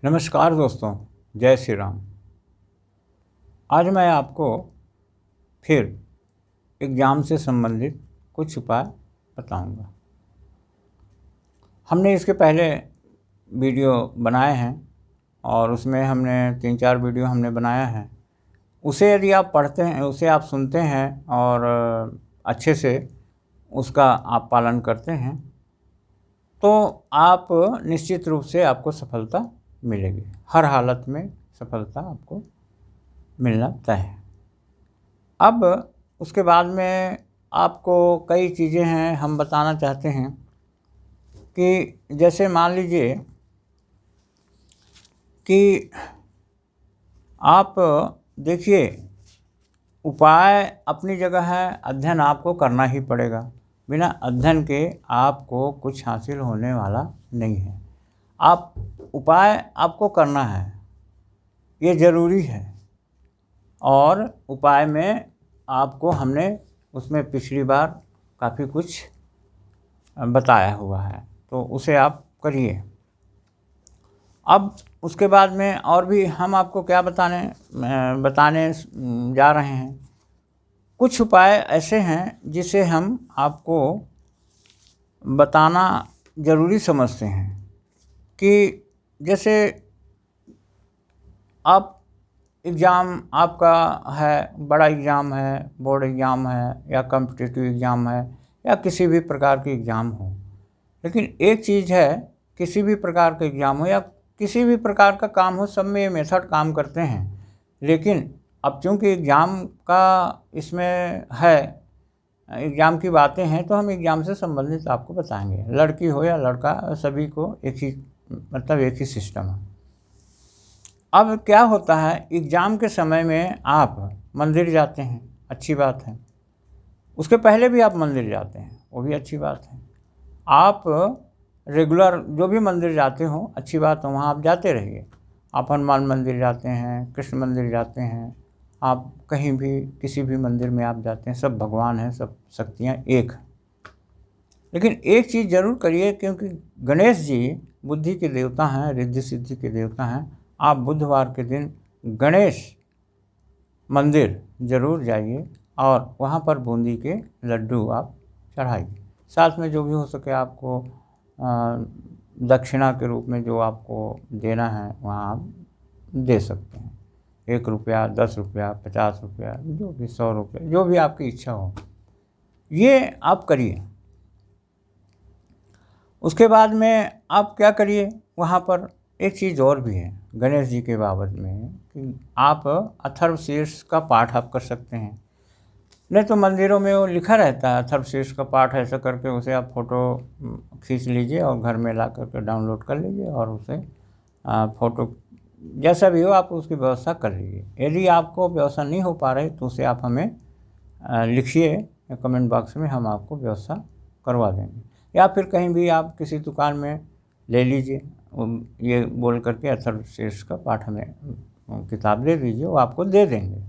नमस्कार दोस्तों, जय श्री राम। आज मैं आपको फिर एग्ज़ाम से संबंधित कुछ उपाय बताऊंगा। हमने इसके पहले वीडियो बनाए हैं और उसमें हमने 3-4 वीडियो हमने बनाया है। उसे यदि आप पढ़ते हैं, उसे आप सुनते हैं और अच्छे से उसका आप पालन करते हैं तो आप निश्चित रूप से आपको सफलता मिलेगी। हर हालत में सफलता आपको मिलना तय है। अब उसके बाद में आपको कई चीज़ें हैं हम बताना चाहते हैं कि जैसे मान लीजिए कि आप देखिए, उपाय अपनी जगह है, अध्ययन आपको करना ही पड़ेगा। बिना अध्ययन के आपको कुछ हासिल होने वाला नहीं है। आप उपाय आपको करना है, ये ज़रूरी है। और उपाय में आपको हमने उसमें पिछली बार काफ़ी कुछ बताया हुआ है, तो उसे आप करिए। अब उसके बाद में और भी हम आपको क्या बताने जा रहे हैं। कुछ उपाय ऐसे हैं जिसे हम आपको बताना ज़रूरी समझते हैं कि जैसे आप एग्ज़ाम आपका है, बड़ा एग्ज़ाम है, बोर्ड एग्ज़ाम है या कॉम्पिटिटिव एग्ज़ाम है या किसी भी प्रकार की एग्ज़ाम हो। लेकिन एक चीज़ है, किसी भी प्रकार का एग्ज़ाम हो या किसी भी प्रकार का काम हो, सब में ये मेथड काम करते हैं। लेकिन अब चूँकि एग्ज़ाम का इसमें है, एग्ज़ाम की बातें हैं, तो हम एग्ज़ाम से संबंधित आपको बताएंगे। लड़की हो या लड़का, सभी को एक ही सिस्टम है। अब क्या होता है, एग्ज़ाम के समय में आप मंदिर जाते हैं, अच्छी बात है। उसके पहले भी आप मंदिर जाते हैं, वो भी अच्छी बात है। आप रेगुलर जो भी मंदिर जाते हो, अच्छी बात है, वहाँ आप जाते रहिए। आप हनुमान मंदिर जाते हैं, कृष्ण मंदिर जाते हैं, आप कहीं भी किसी भी मंदिर में आप जाते हैं, सब भगवान हैं, सब शक्तियाँ एक हैं। लेकिन एक चीज़ ज़रूर करिए, क्योंकि गणेश जी बुद्धि के देवता हैं, रिद्धि सिद्धि के देवता हैं। आप बुधवार के दिन गणेश मंदिर ज़रूर जाइए और वहाँ पर बूंदी के लड्डू आप चढ़ाइए। साथ में जो भी हो सके आपको दक्षिणा के रूप में जो आपको देना है वहाँ आप दे सकते हैं। 1 रुपया, 10 रुपया, 50 रुपया, जो भी 100 रुपये, जो भी आपकी इच्छा हो, ये आप करिए। उसके बाद में आप क्या करिए, वहाँ पर एक चीज़ और भी है गणेश जी के बाबत में कि आप अथर्वशीर्ष का पाठ आप कर सकते हैं। नहीं तो मंदिरों में वो लिखा रहता है अथर्वशीर्ष का पाठ, ऐसा करके उसे आप फ़ोटो खींच लीजिए और घर में ला करके डाउनलोड कर लीजिए और उसे फ़ोटो जैसा भी हो आप उसकी व्यवस्था कर लीजिए। यदि आपको व्यवस्था नहीं हो पा रही तो उसे आप हमें लिखिए कमेंट बॉक्स में, हम आपको व्यवस्था करवा देंगे। या फिर कहीं भी आप किसी दुकान में ले लीजिए, ये बोल करके अथर्वशीर्ष का पाठ हमें किताब दे दीजिए, वो आपको दे देंगे।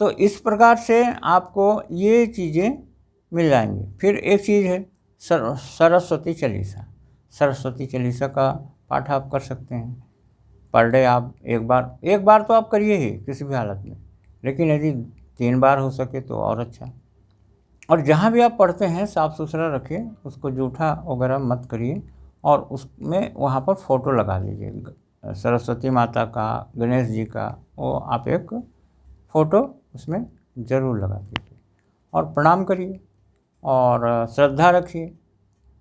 तो इस प्रकार से आपको ये चीज़ें मिल जाएंगी। फिर एक चीज़ है सरस्वती चालीसा। सरस्वती चालीसा का पाठ आप कर सकते हैं। पर डे आप एक बार तो आप करिए ही किसी भी हालत में, लेकिन यदि 3 बार हो सके तो और अच्छा। और जहाँ भी आप पढ़ते हैं साफ़ सुथरा रखिए, उसको जूठा वगैरह मत करिए और उसमें वहाँ पर फ़ोटो लगा लीजिए सरस्वती माता का, गणेश जी का, वो आप एक फ़ोटो उसमें ज़रूर लगा दीजिए और प्रणाम करिए और श्रद्धा रखिए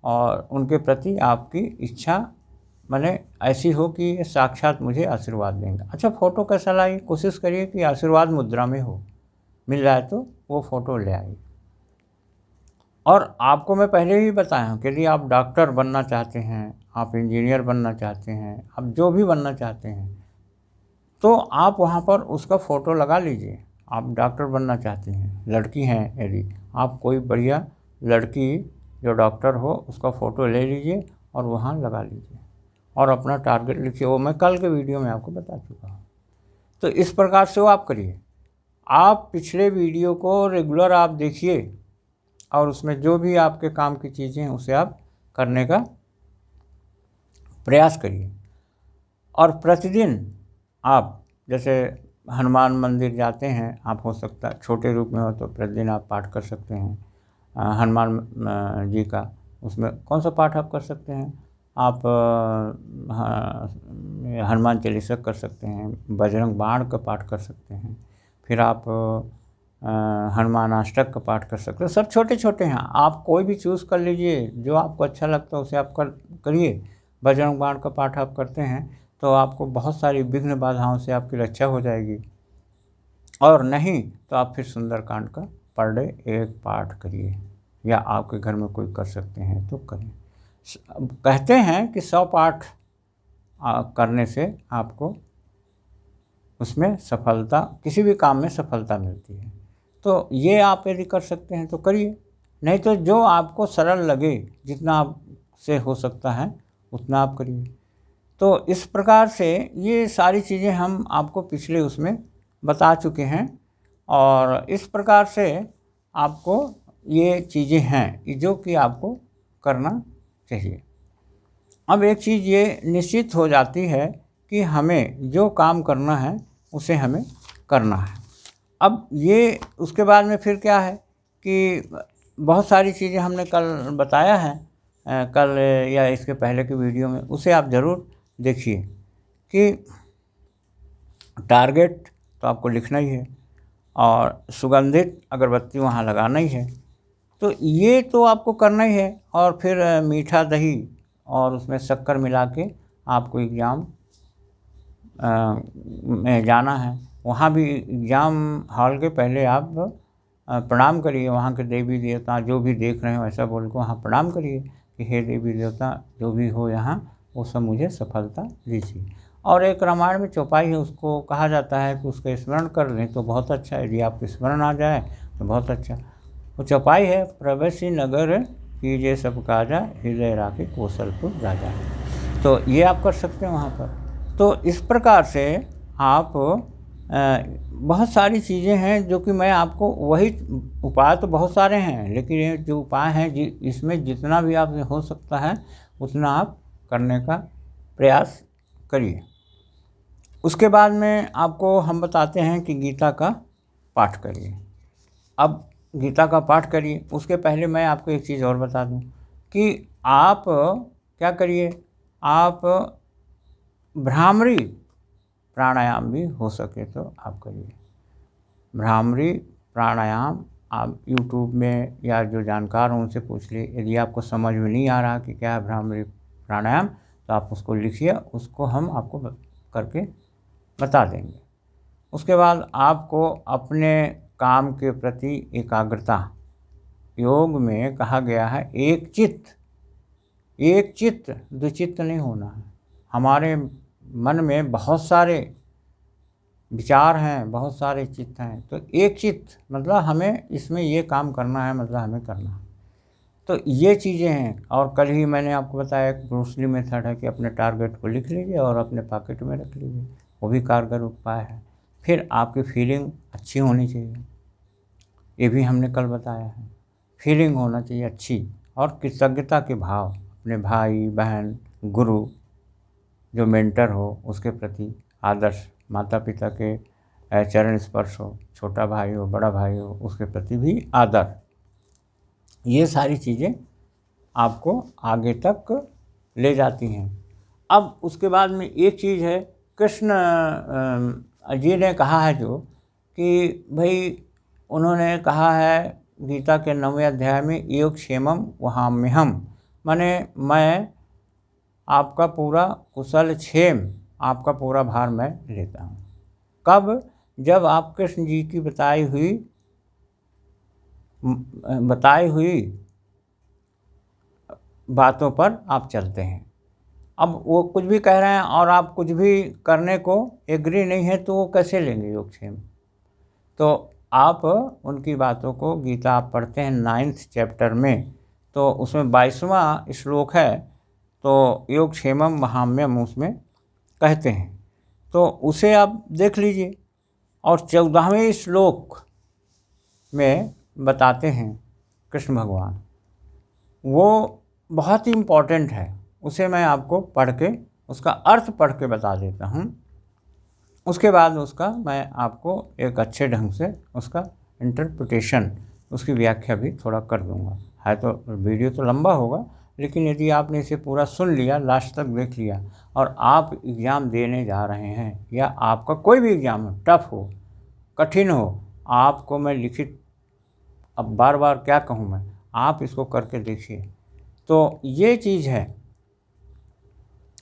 और उनके प्रति आपकी इच्छा माने ऐसी हो कि साक्षात मुझे आशीर्वाद देंगे। अच्छा, फ़ोटो कैसा लाइए, कोशिश करिए कि आशीर्वाद मुद्रा में हो, मिल जाए तो वो फ़ोटो ले आइए। और आपको मैं पहले ही बताया हूँ कि यदि आप डॉक्टर बनना चाहते हैं, आप इंजीनियर बनना चाहते हैं, आप जो भी बनना चाहते हैं, तो आप वहाँ पर उसका फ़ोटो लगा लीजिए। आप डॉक्टर बनना चाहते हैं, लड़की हैं यदि, आप कोई बढ़िया लड़की जो डॉक्टर हो उसका फ़ोटो ले लीजिए और वहाँ लगा लीजिए और अपना टारगेट लिखिए। वो मैं कल के वीडियो में आपको बता चुका हूँ। तो इस प्रकार से वो आप करिए। आप पिछले वीडियो को रेगुलर आप देखिए और उसमें जो भी आपके काम की चीज़ें हैं उसे आप करने का प्रयास करिए। और प्रतिदिन आप जैसे हनुमान मंदिर जाते हैं, आप हो सकता है छोटे रूप में हो तो प्रतिदिन आप पाठ कर सकते हैं हनुमान जी का। उसमें कौन सा पाठ आप कर सकते हैं? आप हनुमान चालीसा कर सकते हैं, बजरंग बाण का पाठ कर सकते हैं, फिर आप हनुमान अष्टक का पाठ कर सकते हो। सब छोटे छोटे हैं, आप कोई भी चूज़ कर लीजिए जो आपको अच्छा लगता है उसे आप करिए। बजरंग बाण का पाठ आप करते हैं तो आपको बहुत सारी विघ्न बाधाओं से आपकी रक्षा हो जाएगी। और नहीं तो आप फिर सुंदरकांड का पर डे एक पाठ करिए, या आपके घर में कोई कर सकते हैं तो करें। कहते हैं कि 100 पाठ करने से आपको उसमें सफलता, किसी भी काम में सफलता मिलती है। तो ये आप यदि कर सकते हैं तो करिए, नहीं तो जो आपको सरल लगे, जितना आपसे हो सकता है उतना आप करिए। तो इस प्रकार से ये सारी चीज़ें हम आपको पिछले उसमें बता चुके हैं, और इस प्रकार से आपको ये चीज़ें हैं जो कि आपको करना चाहिए। अब एक चीज़ ये निश्चित हो जाती है कि हमें जो काम करना है उसे हमें करना है। अब ये उसके बाद में फिर क्या है कि बहुत सारी चीज़ें हमने कल बताया है, कल या इसके पहले की वीडियो में, उसे आप ज़रूर देखिए कि टारगेट तो आपको लिखना ही है, और सुगंधित अगरबत्ती वहाँ लगाना ही है। तो ये तो आपको करना ही है। और फिर मीठा दही और उसमें शक्कर मिला के आपको एग्ज़ाम में जाना है। वहाँ भी एग्ज़ाम हॉल के पहले आप प्रणाम करिए, वहाँ के देवी देवता जो भी देख रहे हो ऐसा बोल के वहाँ प्रणाम करिए कि हे देवी देवता जो भी हो यहाँ, वो सब मुझे सफलता दीजिए। और एक रामायण में चौपाई है, उसको कहा जाता है कि उसका स्मरण कर लें तो बहुत अच्छा है, यदि आपको स्मरण आ जाए तो बहुत अच्छा। वो चौपाई है, प्रवेशी नगर कीजिए सब काजा, हृदय राखे कौशलपुर राजा। तो ये आप कर सकते हैं वहाँ पर। तो इस प्रकार से आप बहुत सारी चीज़ें हैं जो कि मैं आपको, वही उपाय तो बहुत सारे हैं, लेकिन ये जो उपाय हैं इसमें जितना भी आप हो सकता है उतना आप करने का प्रयास करिए। उसके बाद में आपको हम बताते हैं कि गीता का पाठ करिए। अब गीता का पाठ करिए, उसके पहले मैं आपको एक चीज़ और बता दूं कि आप क्या करिए, आप भ्रामरी प्राणायाम भी हो सके तो आप करिए। भ्रामरी प्राणायाम आप यूट्यूब में या जो जानकार हों उनसे पूछ लिए। यदि आपको समझ में नहीं आ रहा कि क्या है भ्रामरी प्राणायाम, तो आप उसको लिखिए, उसको हम आपको करके बता देंगे। उसके बाद आपको अपने काम के प्रति एकाग्रता, योग में कहा गया है एक चित्त द्विचित्त नहीं होना है। हमारे मन में बहुत सारे विचार हैं, बहुत सारे चित्त हैं, तो एक चित्त मतलब हमें इसमें ये काम करना है, मतलब हमें करना है। तो ये चीज़ें हैं। और कल ही मैंने आपको बताया एक ब्रूस ली मेथड है कि अपने टारगेट को लिख लीजिए और अपने पॉकेट में रख लीजिए, वो भी कारगर उपाय है। फिर आपकी फीलिंग अच्छी होनी चाहिए, ये भी हमने कल बताया है। फीलिंग होना चाहिए अच्छी, और कृतज्ञता के भाव अपने भाई बहन गुरु जो मेंटर हो उसके प्रति आदर्श, माता पिता के चरण स्पर्श हो, छोटा भाई हो बड़ा भाई हो उसके प्रति भी आदर। ये सारी चीज़ें आपको आगे तक ले जाती हैं। अब उसके बाद में एक चीज़ है, कृष्ण जी ने कहा है जो कि भाई उन्होंने कहा है गीता के 9वें अध्याय में योगक्षेमम वहाम्यहम, माने मैं आपका पूरा कुशल क्षेम, आपका पूरा भार मैं लेता हूँ। कब? जब आप कृष्ण जी की बताई हुई बातों पर आप चलते हैं। अब वो कुछ भी कह रहे हैं और आप कुछ भी करने को एग्री नहीं है तो वो कैसे लेंगे योगक्षेम? तो आप उनकी बातों को, गीता आप पढ़ते हैं 9th चैप्टर में, तो उसमें 22वां श्लोक है, तो योगक्षेमम वहाम्यम उसमें कहते हैं, तो उसे आप देख लीजिए। और 14वें श्लोक में बताते हैं कृष्ण भगवान, वो बहुत ही इम्पोर्टेंट है, उसे मैं आपको पढ़ के उसका अर्थ पढ़ के बता देता हूँ। उसके बाद उसका मैं आपको एक अच्छे ढंग से उसका इंटरप्रिटेशन, उसकी व्याख्या भी थोड़ा कर दूँगा। है तो वीडियो तो लंबा होगा, लेकिन यदि आपने इसे पूरा सुन लिया, लास्ट तक देख लिया, और आप एग्ज़ाम देने जा रहे हैं, या आपका कोई भी एग्ज़ाम हो, टफ हो, कठिन हो, आपको मैं लिखित, अब बार बार क्या कहूँ मैं, आप इसको करके देखिए। तो ये चीज़ है।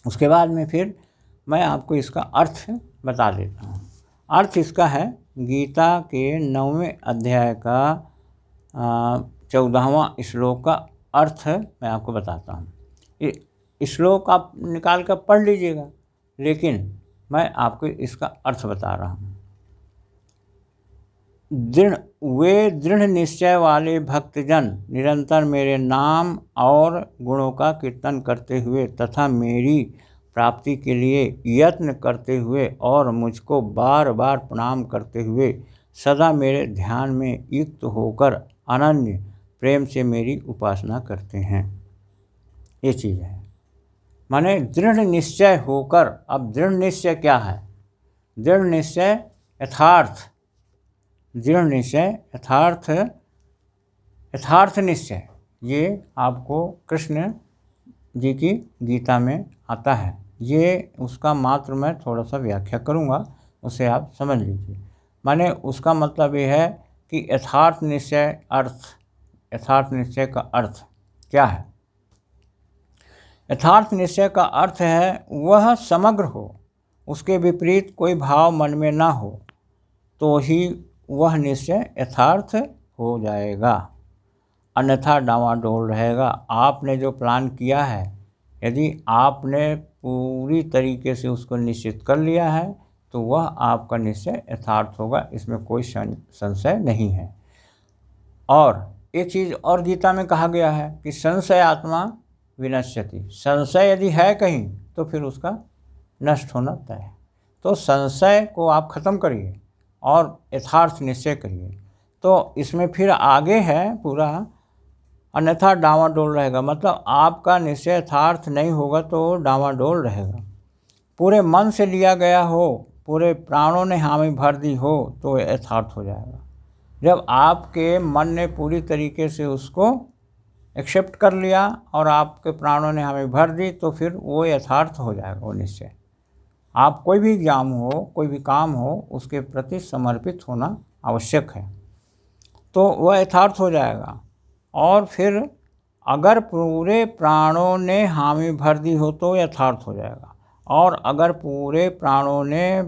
उसके बाद में फिर मैं आपको इसका अर्थ बता देता हूँ। अर्थ इसका है, गीता के 9वें अध्याय का 14वां श्लोक का अर्थ मैं आपको बताता हूँ। ये श्लोक आप निकाल कर पढ़ लीजिएगा, लेकिन मैं आपको इसका अर्थ बता रहा हूँ। दृढ़ निश्चय वाले भक्तजन निरंतर मेरे नाम और गुणों का कीर्तन करते हुए तथा मेरी प्राप्ति के लिए यत्न करते हुए और मुझको बार बार प्रणाम करते हुए सदा मेरे ध्यान में युक्त होकर अनन्य प्रेम से मेरी उपासना करते हैं। ये चीज़ है, माने दृढ़ निश्चय होकर। अब दृढ़ निश्चय क्या है? दृढ़ निश्चय यथार्थ, दृढ़ निश्चय यथार्थ निश्चय, ये आपको कृष्ण जी की गीता में आता है। ये उसका मात्र मैं थोड़ा सा व्याख्या करूँगा, उसे आप समझ लीजिए। माने उसका मतलब ये है कि यथार्थ निश्चय अर्थ, यथार्थ निश्चय का अर्थ क्या है? यथार्थ निश्चय का अर्थ है वह समग्र हो, उसके विपरीत कोई भाव मन में ना हो, तो ही वह निश्चय यथार्थ हो जाएगा, अन्यथा डामाडोल रहेगा। आपने जो प्लान किया है, यदि आपने पूरी तरीके से उसको निश्चित कर लिया है, तो वह आपका निश्चय यथार्थ होगा, इसमें कोई संशय नहीं है। और एक चीज़ और गीता में कहा गया है कि संशय आत्मा विनश्यति। संशय यदि है कहीं, तो फिर उसका नष्ट होना तय है। तो संशय को आप ख़त्म करिए और यथार्थ निश्चय करिए। तो इसमें फिर आगे है पूरा, अन्यथा डामाडोल रहेगा। मतलब आपका निश्चय यथार्थ नहीं होगा तो डामाडोल रहेगा। पूरे मन से लिया गया हो, पूरे प्राणों ने हामी भर दी हो, तो यथार्थ हो जाएगा। जब आपके मन ने पूरी तरीके से उसको एक्सेप्ट कर लिया और आपके प्राणों ने हमें भर दी, तो फिर वो यथार्थ हो जाएगा वो निश्चय। आप कोई भी एग्जाम हो, कोई भी काम हो, उसके प्रति समर्पित होना आवश्यक है, तो वह यथार्थ हो जाएगा। और फिर अगर पूरे प्राणों ने हामी भर दी हो तो यथार्थ हो जाएगा, और अगर पूरे प्राणों ने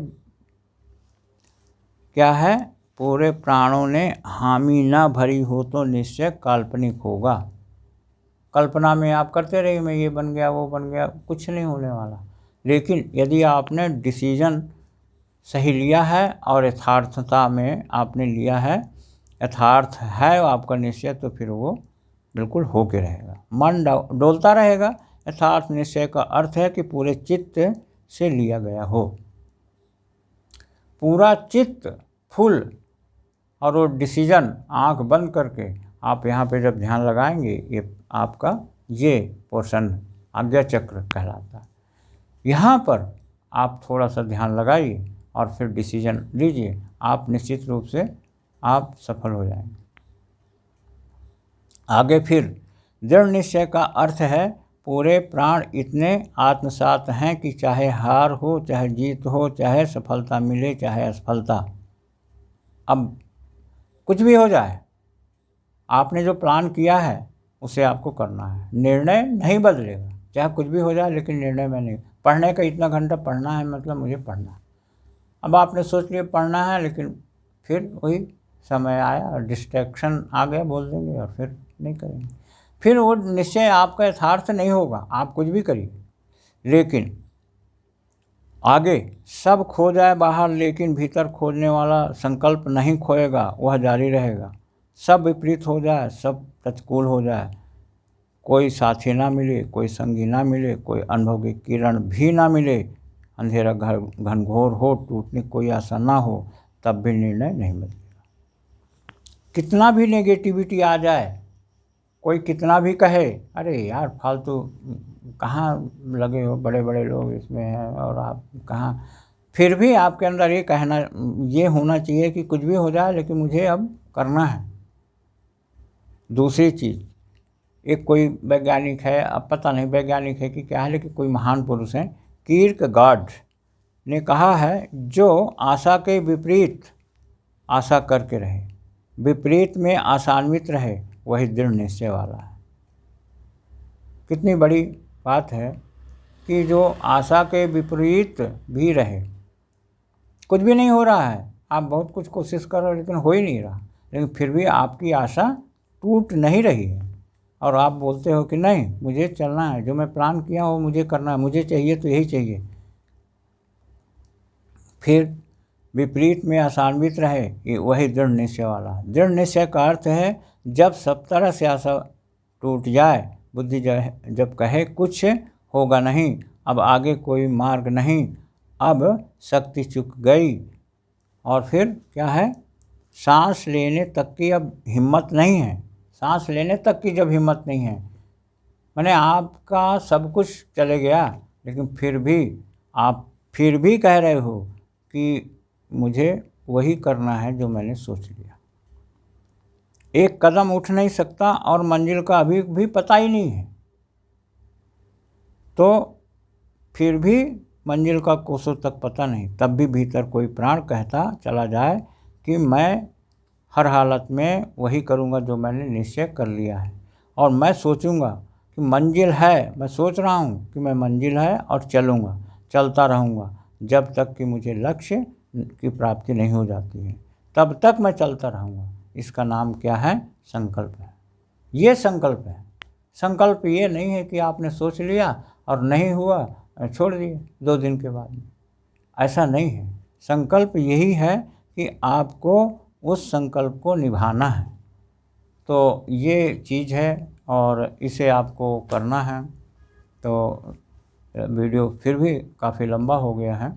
क्या है, पूरे प्राणों ने हामी ना भरी हो तो निश्चय काल्पनिक होगा। कल्पना में आप करते रहिए, मैं ये बन गया, वो बन गया, कुछ नहीं होने वाला। लेकिन यदि आपने डिसीजन सही लिया है और यथार्थता में आपने लिया है, यथार्थ है आपका निश्चय, तो फिर वो बिल्कुल हो के रहेगा, मन डोलता रहेगा। यथार्थ निश्चय का अर्थ है कि पूरे चित्त से लिया गया हो, पूरा चित्त फुल, और वो डिसीजन आंख बंद करके आप यहाँ पे जब ध्यान लगाएंगे, ये आपका ये पोर्शन आज्ञा चक्र कहलाता है। यहाँ पर आप थोड़ा सा ध्यान लगाइए और फिर डिसीजन लीजिए, आप निश्चित रूप से आप सफल हो जाएंगे। आगे फिर दृढ़ निश्चय का अर्थ है पूरे प्राण इतने आत्मसात हैं कि चाहे हार हो, चाहे जीत हो, चाहे सफलता मिले, चाहे असफलता, अब कुछ भी हो जाए, आपने जो प्लान किया है उसे आपको करना है। निर्णय नहीं बदलेगा, चाहे कुछ भी हो जाए, लेकिन निर्णय में नहीं। पढ़ने का इतना घंटा पढ़ना है, मतलब मुझे पढ़ना है। अब आपने सोच लिया पढ़ना है, लेकिन फिर वही समय आया और डिस्ट्रैक्शन आ गया, बोल देंगे, और फिर नहीं करेंगे। फिर वो निश्चय आपका यथार्थ नहीं होगा, आप कुछ भी करिए। लेकिन आगे सब खो जाए बाहर, लेकिन भीतर खोजने वाला संकल्प नहीं खोएगा, वह जारी रहेगा। सब विपरीत हो जाए, सब प्रतिकूल हो जाए, कोई साथी ना मिले, कोई संगी ना मिले, कोई अनुभव की किरण भी ना मिले, अंधेरा घर घनघोर हो, टूटने कोई आशा ना हो, तब भी निर्णय नहीं बदलेगा। कितना भी नेगेटिविटी आ जाए, कोई कितना भी कहे, अरे यार फालतू कहाँ लगे हो, बड़े बड़े लोग इसमें हैं और आप कहाँ। फिर भी आपके अंदर ये कहना, ये होना चाहिए कि कुछ भी हो जाए लेकिन मुझे अब करना है। दूसरी चीज़, एक कोई वैज्ञानिक है, अब पता नहीं वैज्ञानिक है कि क्या है, लेकिन कोई महान पुरुष हैं, कीर्केगार्ड ने कहा है, जो आशा के विपरीत आशा करके रहे, विपरीत में आशान्वित रहे, वही दृढ़ निश्चय वाला है। कितनी बड़ी बात है कि जो आशा के विपरीत भी रहे, कुछ भी नहीं हो रहा है, आप बहुत कुछ कोशिश कर रहे हो लेकिन हो ही नहीं रहा, लेकिन फिर भी आपकी आशा टूट नहीं रही है और आप बोलते हो कि नहीं मुझे चलना है, जो मैं प्लान किया हो मुझे करना है, मुझे चाहिए तो यही चाहिए। फिर विपरीत में आशान्वित रहे, ये वही दृढ़ निश्चय वाला है। दृढ़ निश्चय का अर्थ है जब सब तरह से आशा टूट जाए, बुद्धि जब कहे कुछ होगा नहीं, अब आगे कोई मार्ग नहीं, अब शक्ति चुक गई, और फिर क्या है, सांस लेने तक की अब हिम्मत नहीं है। सांस लेने तक की जब हिम्मत नहीं है, माने आपका सब कुछ चले गया लेकिन फिर भी आप फिर भी कह रहे हो कि मुझे वही करना है जो मैंने सोच लिया। एक कदम उठ नहीं सकता और मंजिल का अभी भी पता ही नहीं है, तो फिर भी मंजिल का कोसों तक पता नहीं, तब भी भीतर कोई प्राण कहता चला जाए कि मैं हर हालत में वही करूँगा जो मैंने निश्चय कर लिया है। और मैं सोचूंगा कि मंजिल है, मैं सोच रहा हूँ कि मैं मंजिल है और चलूँगा, चलता रहूँगा जब तक कि मुझे लक्ष्य की प्राप्ति नहीं हो जाती है, तब तक मैं चलता रहूँगा। इसका नाम क्या है, संकल्प है। ये संकल्प है। संकल्प ये नहीं है कि आपने सोच लिया और नहीं हुआ छोड़ दिए 2 दिन के बाद, ऐसा नहीं है। संकल्प यही है कि आपको उस संकल्प को निभाना है, तो ये चीज़ है और इसे आपको करना है। तो वीडियो फिर भी काफ़ी लंबा हो गया है,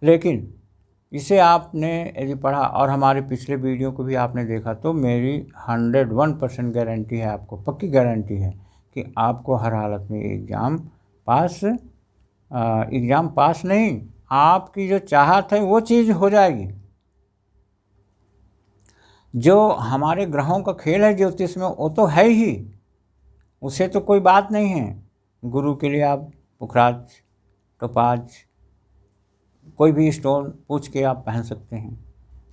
लेकिन इसे आपने यदि पढ़ा और हमारे पिछले वीडियो को भी आपने देखा तो मेरी 101% गारंटी है, आपको पक्की गारंटी है कि आपको हर हालत में एग्ज़ाम पास नहीं, आपकी जो चाहत है वो चीज़ हो जाएगी। जो हमारे ग्रहों का खेल है ज्योतिष में, वो तो है ही, उसे तो कोई बात नहीं है। गुरु के लिए आप पुखराज, टोपाज, कोई भी स्टोन पूछ के आप पहन सकते हैं।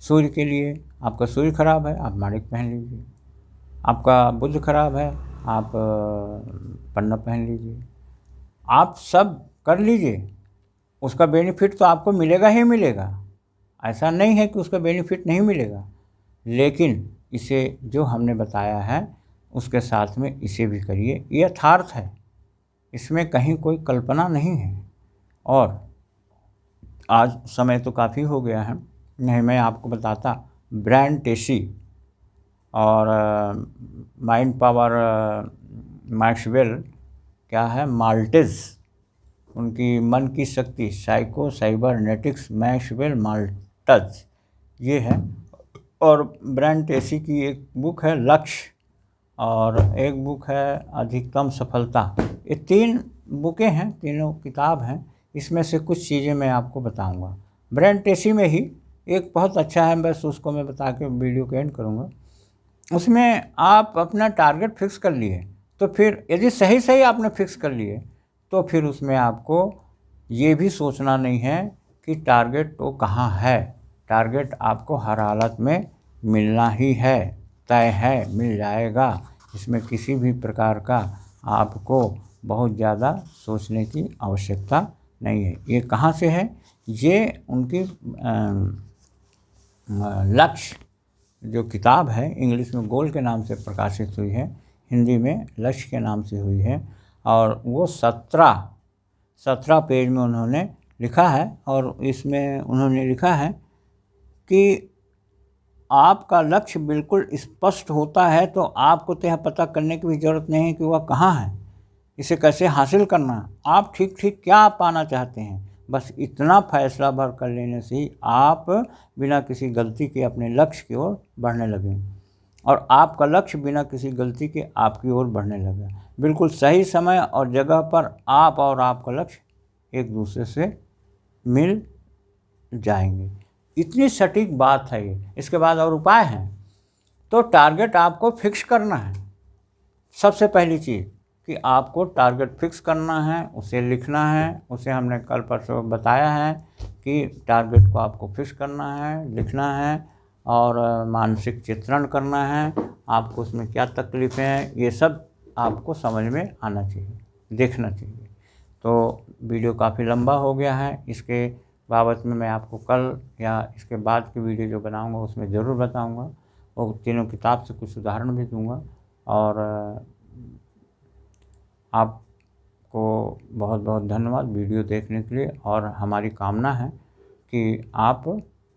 सूर्य के लिए आपका सूर्य खराब है, आप माणिक पहन लीजिए। आपका बुध खराब है, आप पन्ना पहन लीजिए। आप सब कर लीजिए, उसका बेनिफिट तो आपको मिलेगा ही मिलेगा, ऐसा नहीं है कि उसका बेनिफिट नहीं मिलेगा। लेकिन इसे जो हमने बताया है उसके साथ में इसे भी करिए, ये यथार्थ है, इसमें कहीं कोई कल्पना नहीं है। और आज समय तो काफ़ी हो गया है, नहीं मैं आपको बताता, ब्रायन ट्रेसी और माइंड पावर मैक्सवेल, क्या है, माल्टेज, उनकी मन की शक्ति, साइको साइबरनेटिक्स, मैक्सवेल माल्टज, ये है। और ब्रायन ट्रेसी की एक बुक है लक्ष्य, और एक बुक है अधिकतम सफलता। ये 3 बुकें हैं, तीनों किताब हैं। इसमें से कुछ चीज़ें मैं आपको बताऊंगा। ब्रायन ट्रेसी में ही एक बहुत अच्छा है, बस उसको मैं बता के वीडियो को एंड करूंगा। उसमें आप अपना टारगेट फिक्स कर लिए, तो फिर यदि सही आपने फिक्स कर लिए तो फिर उसमें आपको ये भी सोचना नहीं है कि टारगेट तो कहाँ है। टारगेट आपको हर हालत में मिलना ही है, तय है, मिल जाएगा। इसमें किसी भी प्रकार का आपको बहुत ज़्यादा सोचने की आवश्यकता नहीं है। ये कहाँ से है, ये उनकी लक्ष्य जो किताब है, इंग्लिश में गोल के नाम से प्रकाशित हुई है, हिंदी में लक्ष्य के नाम से हुई है। और वो 17 पेज में उन्होंने लिखा है, और इसमें उन्होंने लिखा है कि आपका लक्ष्य बिल्कुल स्पष्ट होता है तो आपको तो यह पता करने की भी ज़रूरत नहीं है कि वह कहाँ है, इसे कैसे हासिल करना है, आप ठीक क्या पाना चाहते हैं। बस इतना फैसला भर कर लेने से ही आप बिना किसी गलती के अपने लक्ष्य की ओर बढ़ने लगें, और आपका लक्ष्य बिना किसी गलती के आपकी ओर बढ़ने लगा। बिल्कुल सही समय और जगह पर आप और आपका लक्ष्य एक दूसरे से मिल जाएंगे। इतनी सटीक बात है ये। इसके बाद और उपाय हैं। तो टारगेट आपको फिक्स करना है। सबसे पहली चीज़ कि आपको टारगेट फिक्स करना है, उसे लिखना है। उसे हमने कल परसों बताया है कि टारगेट को आपको फिक्स करना है, लिखना है और मानसिक चित्रण करना है। आपको उसमें क्या तकलीफ़ें हैं ये सब आपको समझ में आना चाहिए, देखना चाहिए। तो वीडियो काफ़ी लंबा हो गया है, इसके बाबत में मैं आपको कल या इसके बाद की वीडियो जो बनाऊंगा उसमें ज़रूर बताऊंगा। और तीनों किताब से कुछ उदाहरण भी दूंगा। और आपको बहुत बहुत धन्यवाद वीडियो देखने के लिए। और हमारी कामना है कि आप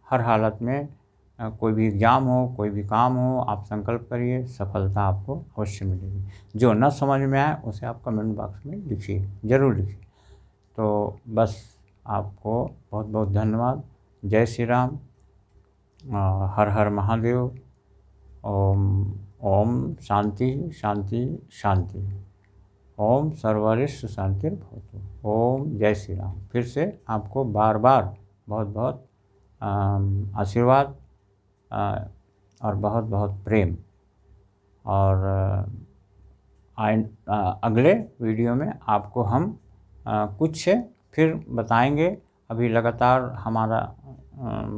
हर हालत में कोई भी एग्ज़ाम हो, कोई भी काम हो, आप संकल्प करिए, सफलता आपको अवश्य मिलेगी। जो न समझ में आए उसे आप कमेंट बॉक्स में लिखिए, ज़रूर लिखिए। तो बस आपको बहुत बहुत धन्यवाद। जय श्री राम। हर हर महादेव। ओम ओम शांति शांति शांति। ओम सर्वरिष्ट शांतिर्भवतु। ओम जय श्री राम। फिर से आपको बार बार बहुत बहुत आशीर्वाद और बहुत बहुत प्रेम। और अगले वीडियो में आपको हम कुछ फिर बताएंगे। अभी लगातार हमारा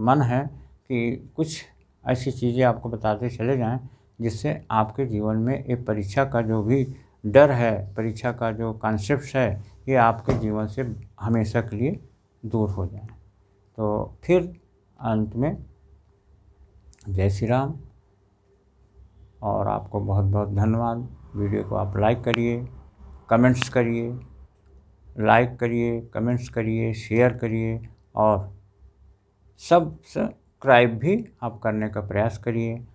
मन है कि कुछ ऐसी चीज़ें आपको बताते चले जाएं जिससे आपके जीवन में ये परीक्षा का जो भी डर है, परीक्षा का जो कॉन्सेप्ट है, ये आपके जीवन से हमेशा के लिए दूर हो जाए। तो फिर अंत में जय श्री राम और आपको बहुत बहुत धन्यवाद। वीडियो को आप लाइक करिए, कमेंट्स करिए, लाइक करिए, कमेंट्स करिए, शेयर करिए और सब्सक्राइब भी आप करने का प्रयास करिए।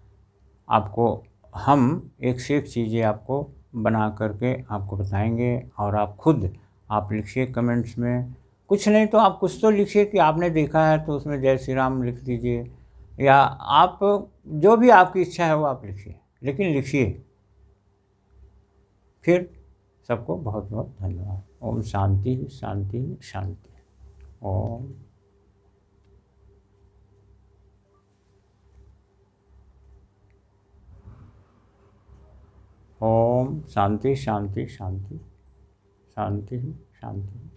आपको हम एक से एक चीज़ें आपको बना करके आपको बताएंगे। और आप खुद आप लिखिए कमेंट्स में, कुछ नहीं तो आप कुछ तो लिखिए कि आपने देखा है, तो उसमें जय श्री राम लिख दीजिए। या आप जो भी आपकी इच्छा है वो आप लिखिए, लेकिन लिखिए। फिर सबको बहुत बहुत धन्यवाद। ओम शांति शांति शांति। ओम ओम शांति शांति शांति शांति शांति।